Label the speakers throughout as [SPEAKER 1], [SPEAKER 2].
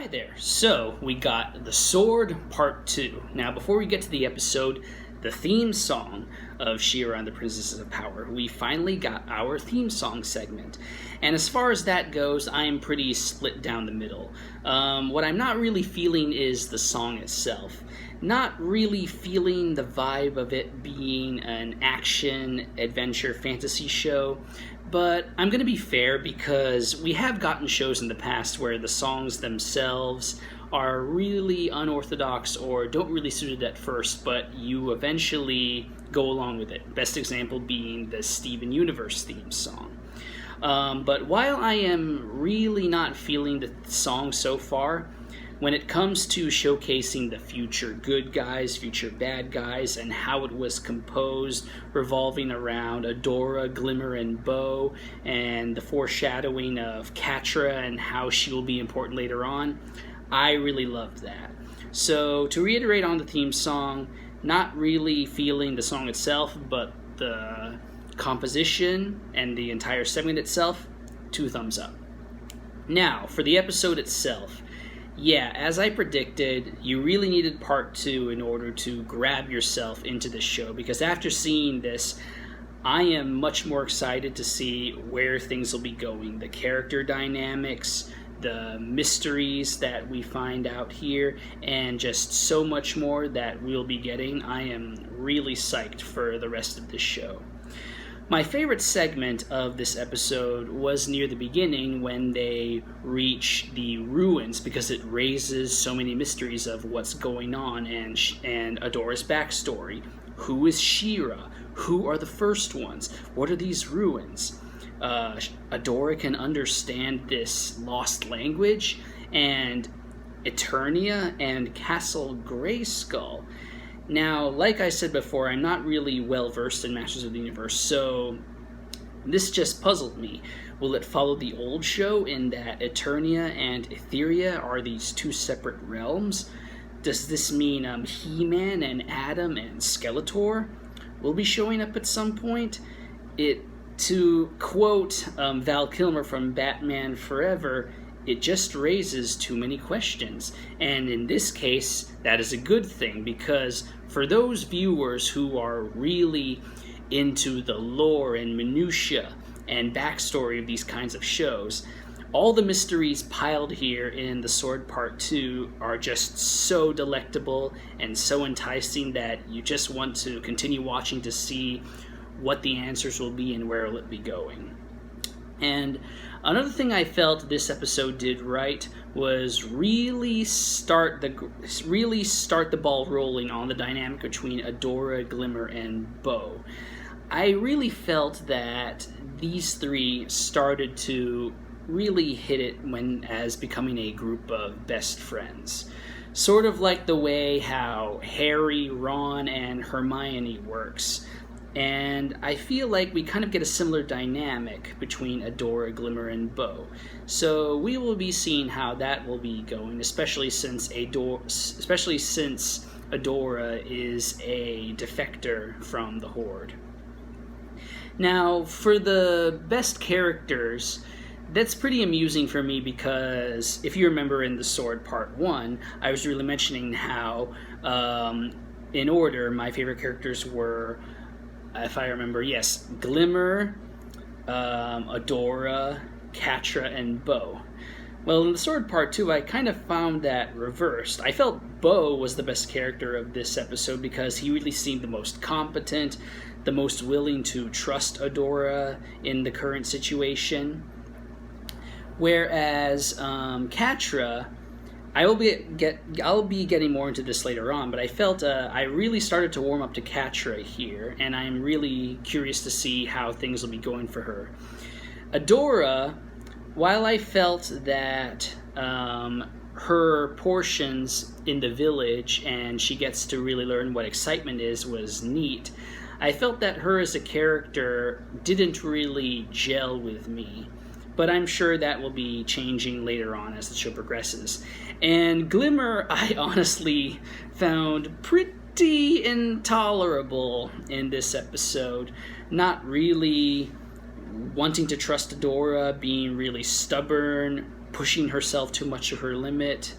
[SPEAKER 1] Hi there. So, we got The Sword Part 2. Now, before we get to the episode, the theme song of She-Ra and the Princesses of Power, we finally got our theme song segment. And as far as that goes, I am pretty split down the middle. What I'm not really feeling is the song itself. Not really feeling the vibe of it being an action, adventure, fantasy show. But I'm going to be fair because we have gotten shows in the past where the songs themselves are really unorthodox or don't really suit it at first, but you eventually go along with it. Best example being the Steven Universe theme song. But while I am really not feeling the song so far, when it comes to showcasing the future good guys, future bad guys, and how it was composed, revolving around Adora, Glimmer, and Bow, and the foreshadowing of Catra and how she will be important later on, I really loved that. So, to reiterate on the theme song, not really feeling the song itself, but the composition and the entire segment itself, 2 thumbs up. Now, for the episode itself, yeah, as I predicted, you really needed part 2 in order to grab yourself into the show, because after seeing this, I am much more excited to see where things will be going. The character dynamics, the mysteries that we find out here, and just so much more that we'll be getting. I am really psyched for the rest of this show. My favorite segment of this episode was near the beginning when they reach the ruins, because it raises so many mysteries of what's going on and Adora's backstory. Who is She-Ra? Who are the first ones? What are these ruins? Adora can understand this lost language, and Eternia and Castle Grayskull. Now, like I said before, I'm not really well versed in Masters of the Universe, so this just puzzled me. Will it follow the old show in that Eternia and Etheria are these 2 separate realms? Does this mean He-Man and Adam and Skeletor will be showing up at some point? To quote Val Kilmer from Batman Forever, it just raises too many questions. And in this case, that is a good thing, because for those viewers who are really into the lore and minutia and backstory of these kinds of shows, all the mysteries piled here in The Sword Part 2 are just so delectable and so enticing that you just want to continue watching to see what the answers will be and where will it be going. And another thing I felt this episode did right was really start the ball rolling on the dynamic between Adora, Glimmer, and Bow. I really felt that these 3 started to really hit it as becoming a group of best friends. Sort of like the way how Harry, Ron, and Hermione works. And I feel like we kind of get a similar dynamic between Adora, Glimmer, and Bow. So we will be seeing how that will be going, especially since Adora is a defector from the Horde. Now, for the best characters, that's pretty amusing for me because if you remember in The Sword Part 1, I was really mentioning how, in order, my favorite characters were, if I remember, yes, Glimmer, Adora, Catra, and Bow. Well, in The Sword Part 2, I kind of found that reversed. I felt Bow was the best character of this episode because he really seemed the most competent, the most willing to trust Adora in the current situation. Whereas Catra, I'll be getting more into this later on, but I felt I really started to warm up to Catra here, and I'm really curious to see how things will be going for her. Adora, while I felt that her portions in the village and she gets to really learn what excitement is was neat, I felt that her as a character didn't really gel with me. But I'm sure that will be changing later on as the show progresses. And Glimmer, I honestly found pretty intolerable in this episode. Not really wanting to trust Adora, being really stubborn, pushing herself too much to her limit.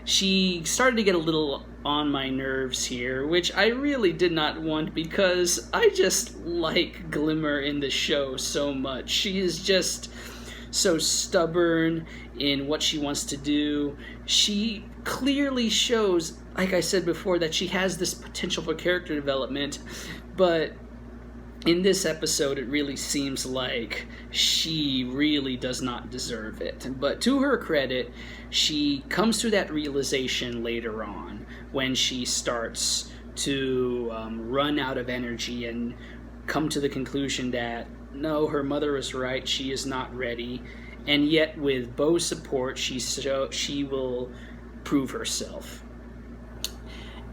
[SPEAKER 1] She started to get a little on my nerves here, which I really did not want because I just like Glimmer in the show so much. She is just so stubborn in what she wants to do. She clearly shows, like I said before, that she has this potential for character development, but in this episode it really seems like she really does not deserve it. But to her credit, she comes to that realization later on when she starts to run out of energy and come to the conclusion that no, her mother is right, she is not ready, and yet with Bo's support she will prove herself.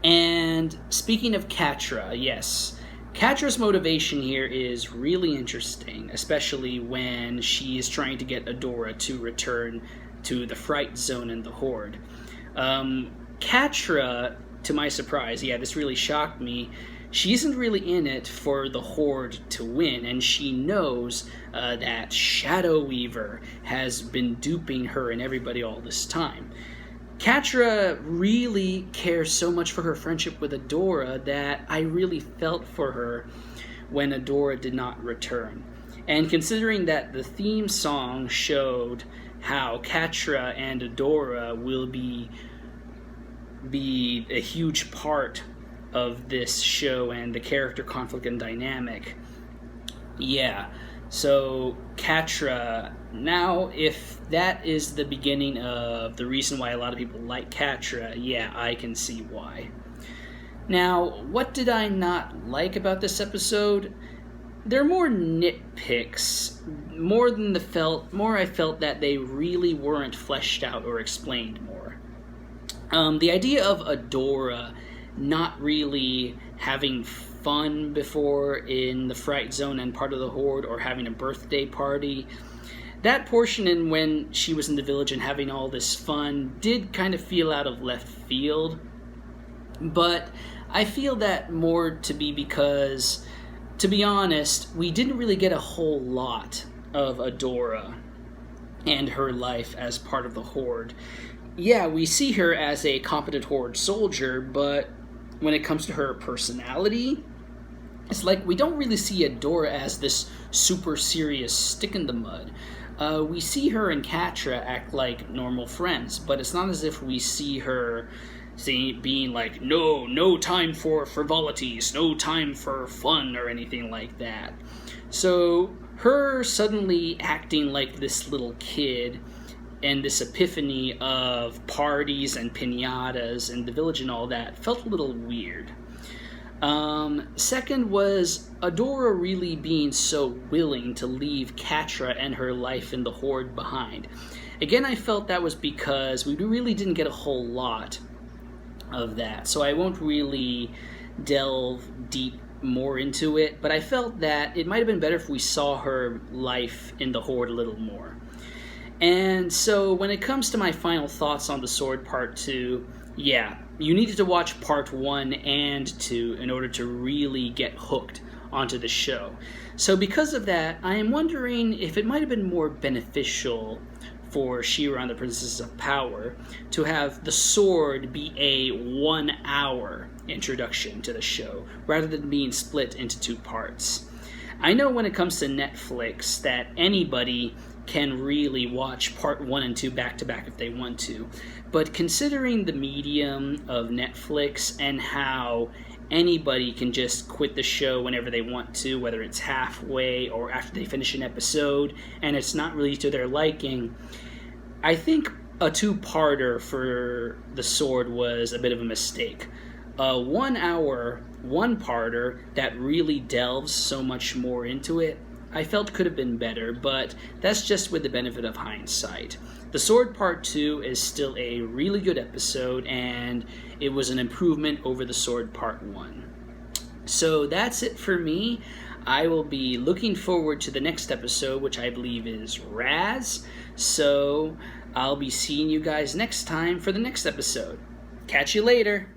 [SPEAKER 1] And speaking of Catra, yes, Catra's motivation here is really interesting, especially when she is trying to get Adora to return to the Fright Zone and the Horde. Catra, to my surprise, this really shocked me, she isn't really in it for the Horde to win, and she knows that Shadow Weaver has been duping her and everybody all this time. Catra really cares so much for her friendship with Adora that I really felt for her when Adora did not return. And considering that the theme song showed how Catra and Adora will be a huge part of this show and the character conflict and dynamic, so Catra, now if that is the beginning of the reason why a lot of people like Catra, I can see why. Now, what did I not like about this episode? There are more nitpicks, more I felt that they really weren't fleshed out or explained more. The idea of Adora not really having fun before in the Fright Zone and part of the Horde, or having a birthday party, that portion in when she was in the village and having all this fun did kind of feel out of left field. But I feel that more to be because, to be honest, we didn't really get a whole lot of Adora and her life as part of the Horde. We see her as a competent Horde soldier, but when it comes to her personality, it's like we don't really see Adora as this super serious stick in the mud. We see her and Catra act like normal friends, but it's not as if we see her being like, no time for frivolities, no time for fun or anything like that. So her suddenly acting like this little kid and this epiphany of parties and piñatas and the village and all that felt a little weird. Second was Adora really being so willing to leave Catra and her life in the Horde behind. Again, I felt that was because we really didn't get a whole lot of that, so I won't really delve deep more into it, but I felt that it might have been better if we saw her life in the Horde a little more. And so when it comes to my final thoughts on The Sword Part 2, you needed to watch Part 1 and 2 in order to really get hooked onto the show. So because of that, I am wondering if it might have been more beneficial for She-Ra and the Princesses of Power to have the sword be a 1-hour introduction to the show, rather than being split into 2 parts. I know when it comes to Netflix that anybody can really watch part 1 and 2 back to back if they want to, but considering the medium of Netflix and how anybody can just quit the show whenever they want to, whether it's halfway or after they finish an episode and it's not really to their liking, I think a 2-parter for The Sword was a bit of a mistake. A 1-hour 1-parter that really delves so much more into it, I felt could have been better, but that's just with the benefit of hindsight. The Sword Part 2 is still a really good episode, and it was an improvement over The Sword Part 1. So that's it for me. I will be looking forward to the next episode, which I believe is Raz. So I'll be seeing you guys next time for the next episode. Catch you later.